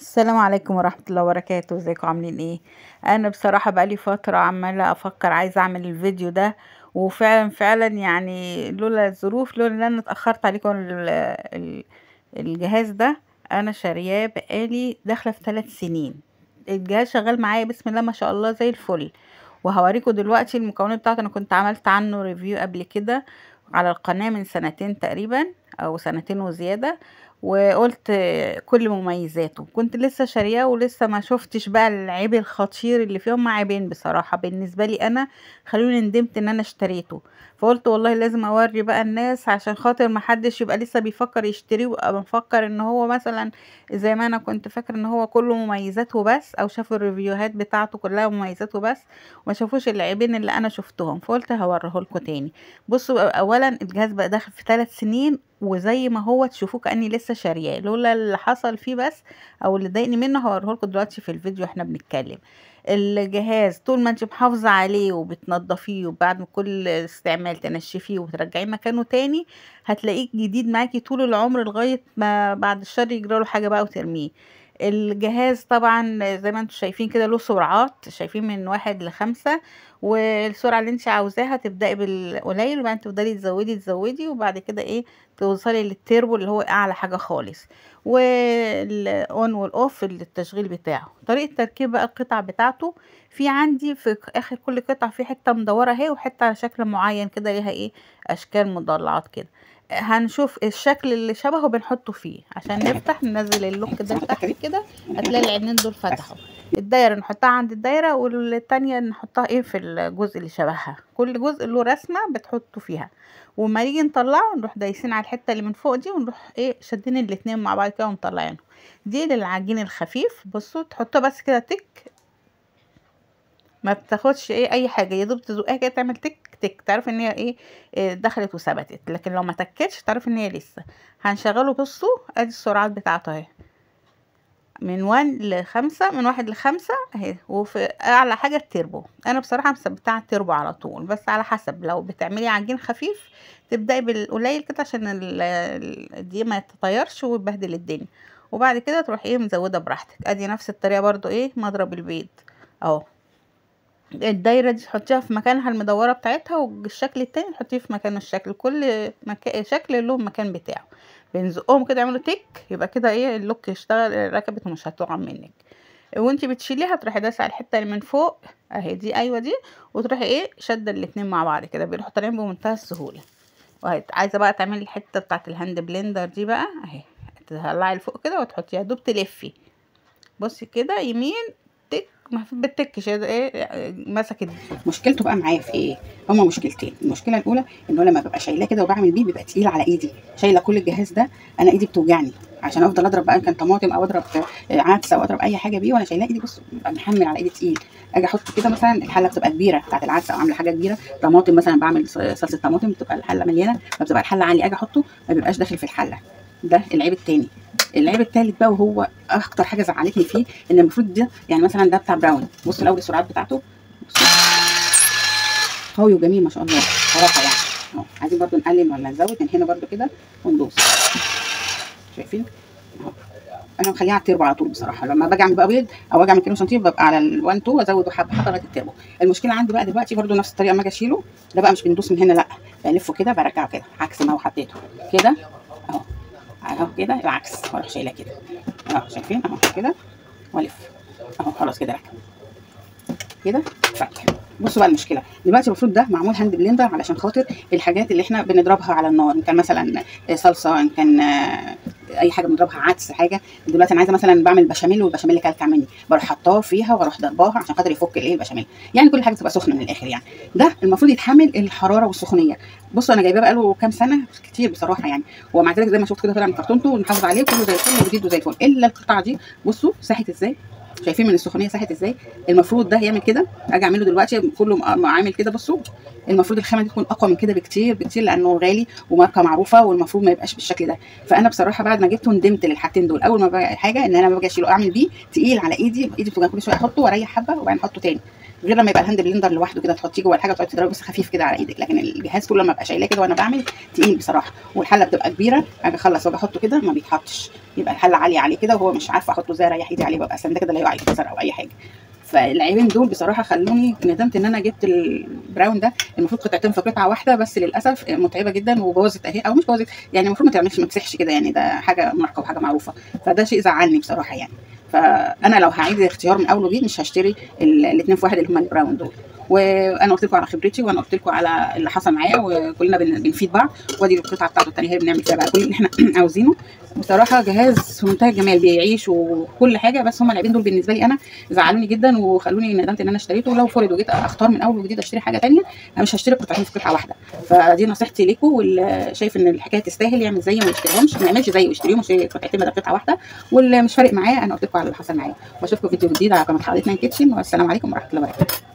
السلام عليكم ورحمة الله وبركاته. ازيكم عاملين ايه؟ انا بصراحة بقالي فترة عمالة افكر عايزة اعمل الفيديو ده، وفعلا يعني لولا الظروف، لولا ان انا اتأخرت عليكم الجهاز ده انا شارياه بقالي داخلة في 3 سنين. الجهاز شغال معايا بسم الله ما شاء الله زي الفل، وهوريكم دلوقتي المكونات بتاعته. انا كنت عملت عنه ريفيو قبل كده على القناة من سنتين تقريبا او سنتين وزيادة، وقلت كل مميزاته. كنت لسه شارياه ولسه ما شفتش بقى العيب الخطير اللي فيه. هما عيبين بصراحة بالنسبة لي انا خلوني ندمت ان انا اشتريته، فقلت والله لازم اوري بقى الناس عشان خاطر ما حدش يبقى لسه بيفكر يشتريه ويبقى مفكر ان هو مثلا زي ما انا كنت فاكر ان هو كله مميزات وبس، او شافوا الريفيوهات بتاعته كلها مميزات وبس وما شافوش العيبين اللي انا شفتهم. فقلت هوريه لكم تاني. بصوا، اولا الجهاز بقى داخل في 3 سنين وزي ما هو تشوفوه كأني لسه شارياه، لولا اللي حصل فيه بس او اللي ضايقني منه هوريه لكم دلوقتي في الفيديو احنا بنتكلم. الجهاز طول ما انت محافظة عليه وبتنضفيه وبعد ما كل استعمال تنشفيه وترجعيه مكانه تاني هتلاقيه جديد معاكي طول العمر، لغاية ما بعد الشر يجراله حاجة بقى وترميه. الجهاز طبعا زي ما انتم شايفين كده له سرعات، شايفين من 1 ل5، والسرعة اللي انت عاوزاها تبدأي بالقليل وبعدين تفضلي تزودي وبعد كده ايه توصلي للتيربو اللي هو اعلى حاجة خالص، والاون والاوف التشغيل بتاعه. طريقة تركيب بقى القطع بتاعته، في عندي في اخر كل قطعة في حتة مدورة اهي وحتة على شكل معين كده ليها ايه اشكال مضلعات كده. هنشوف الشكل اللي شبهه بنحطه فيه عشان نفتح ننزل اللوك ده لتحت كده هتلاقي العينين دول فتحوا. الدايرة نحطها عند الدايرة والتانية نحطها ايه في الجزء اللي شبهها، كل جزء له رسمة بتحطوا فيها. وما نيجي نطلعه نروح دايسين على الحتة اللي من فوق دي ونروح ايه شدين الاتنين مع بعض كده ومطلعينه. دي للعجين الخفيف. بصوا تحطوها بس كده تك، ما بتاخدش ايه اي حاجه، يا دوب تزقها كده تعمل تك تك تعرف ان هي ايه دخلت وثبتت. لكن لو ما تكتش تعرف ان هي لسه. هنشغله. بصوا ادي السرعات بتاعته اهي من 1 ل5، من 1 ل5 اهي. وفي اعلى حاجه التربو، انا بصراحه مثبتها على التربو على طول، بس على حسب لو بتعملي عجين خفيف تبداي بالقليل كده عشان دي ما تطيرش وتبهدل الدنيا، وبعد كده تروح ايه مزوده براحتك. ادي نفس الطريقه برضو ايه مضرب البيض اهو. الدايرة دي تحطيها في مكانها المدورة بتاعتها، والشكل التاني تحطيه في مكانه. الشكل كل شكل له المكان بتاعه. بنزقهم كده يعملوا تك، يبقى كده ايه اللوك يشتغل ركبت ومش هتقع منك. وانتي بتشيليها تروحي داسه على الحته اللي من فوق اهي دي، ايوه دي، وتروحي ايه شاده الاتنين مع بعض كده بيروحوا طالعين بمنتهى السهوله. وهي عايزه بقى تعملي الحته بتاعه الهاند بلندر دي بقى اهي، تطلعي لفوق كده وتحطيها دوب تلفي. بصي كده يمين تك، ما بتكش ايه مسكت. مشكلته بقى معايا في ايه؟ هما مشكلتين. المشكله الاولى ان هو لما ببقى شايلاه كده وبعمل بيه بيبقى تقيل على ايدي، شايله كل الجهاز ده انا ايدي بتوجعني عشان افضل اضرب بقى كان طماطم او اضرب عدس او اضرب اي حاجه بيه وانا شايلاه ايدي. بص ببقى محمل على ايدي تقيل. اجي احط كده مثلا الحله بتبقى كبيره بتاعت العدس او عامله حاجه كبيره، طماطم مثلا بعمل صلصه طماطم بتبقى الحله مليانه فبتبقى الحله عاليه، اجي احطه ما بيبقاش داخل في الحله. ده العيب التاني. العيب التالت بقى وهو اكتر حاجه زعلتني فيه ان المفروض ده يعني مثلا ده بتاع براون. بصوا الاول السرعات بتاعته قوي وجميل ما شاء الله صراحه يعني اهو. عايزين برضو نقلل ولا نزود من هنا برضو كده وندوس. شايفين اهو. انا مخليها على التربو على طول بصراحه. لما باجي اعمل بقى بيض او اجي اعمل كيلو سنتيم ببقى على ال1 2 وازود حبه حبه لغايه التربو. المشكله عندي بقى دلوقتي برضو نفس الطريقه، اما اجي اشيله ده بقى مش بندوس من هنا، لا بلفه كده برجعه كده عكس ما هو حطيته كده اهو اهو كده العكس واروح شايلاه كده اهو. شايفين اهو كده والف اهو خلاص كده ركب كده فك. بصوا بقى المشكله دلوقتي المفروض ده معمول هاند بلندر علشان خاطر الحاجات اللي احنا بنضربها على النار، ان كان مثلا صلصه، ان كان اي حاجه بنضربها عدس حاجه. دلوقتي انا عايزه مثلا بعمل بشاميل والبشاميل كلكع مني بروح حطاه فيها واروح ضرباها عشان خاطر يفك الايه البشاميل، يعني كل حاجه تبقى سخنه من الاخر. يعني ده المفروض يتحمل الحراره والسخونيه. بصوا انا جايباه بقاله كام سنه كتير بصراحه يعني، ومع ذلك زي ما شفت كده طلع من كرتونته ونحافظ عليه كله زي الفل وجديد وزي الفل، الا القطعه دي بصوا ساحت ازاي. شايفين من السخونيه ساحت ازاي؟ المفروض ده يعمل كده، اجي اعمله دلوقتي كله عامل كده. بصوا المفروض الخامه دي تكون اقوى من كده بكتير بكتير لانه غالي وماركه معروفه والمفروض ما يبقاش بالشكل ده. فانا بصراحه بعد ما جبته ندمت للحاجتين دول. اول ما بقى حاجه ان انا لما باجي اشيله اعمل بيه تقيل على ايدي بتوجعني كل شويه احطه واريح حبه وبعدين احطه تاني. غير لما يبقى الهاند بلندر لوحده كده تحطيه جوه الحاجه وتقعدي تضربي بس خفيف كده على ايدك، لكن الجهاز كله لما ابقى شايلاه كده وانا بعمل تقيل بصراحه، والحله بتبقى كبيره اجي اخلص واجي احطه كده ما بيتحطش، يبقى الحله عاليه عليه كده وهو مش عارفه احطه ازاي اريح ايدي عليه، ببقى سنده كده لا يقع يتكسر او اي حاجه. فالعيبين دول بصراحه خلوني ندمت ان انا جبت البراون ده، المفروض قطعتين في قطعه واحده، بس للاسف متعبه جدا وبوظت اهي، او مش بوظت يعني المفروض ما تعملش ما تسحش كده يعني، ده حاجه ماركه وحاجه معروفه، فده شيء زعلني بصراحه يعني. فانا لو هعيد الاختيار من اول وجديد مش هشتري الاثنين في واحد اللي هم البراون دول. وانا قلت لكم على خبرتي، وانا قلت لكم على اللي حصل معايا، وكلنا بنفيد بعض، وادي القطعه بتاعته الثانيه هي بنعمل فيها بقى كل اللي احنا عاوزينه. بصراحه جهاز في منتهى الجمال بيعيش وكل حاجه، بس هم العيبين دول بالنسبه لي انا زعلوني جدا وخلوني ندمت ان انا اشتريته. ولو فرض وجيت اختار من اول وجديد اشتري حاجه ثانيه انا مش هشتري قطعتين في قطعه واحده. فدي نصيحتي لكم، واللي شايف ان الحكايه تستاهل يعمل زيي وما يشتريهمش، ما يعملش زيي ويشتريهم، يشتري قطعتين بدل قطعه واحده. واللي مش فارق معايا انا قلت لكم على اللي حصل معايا. واشوفكم فيديو جديد على قناه حضرتنا كيتشن، والسلام عليكم ورحمه الله وبركاته.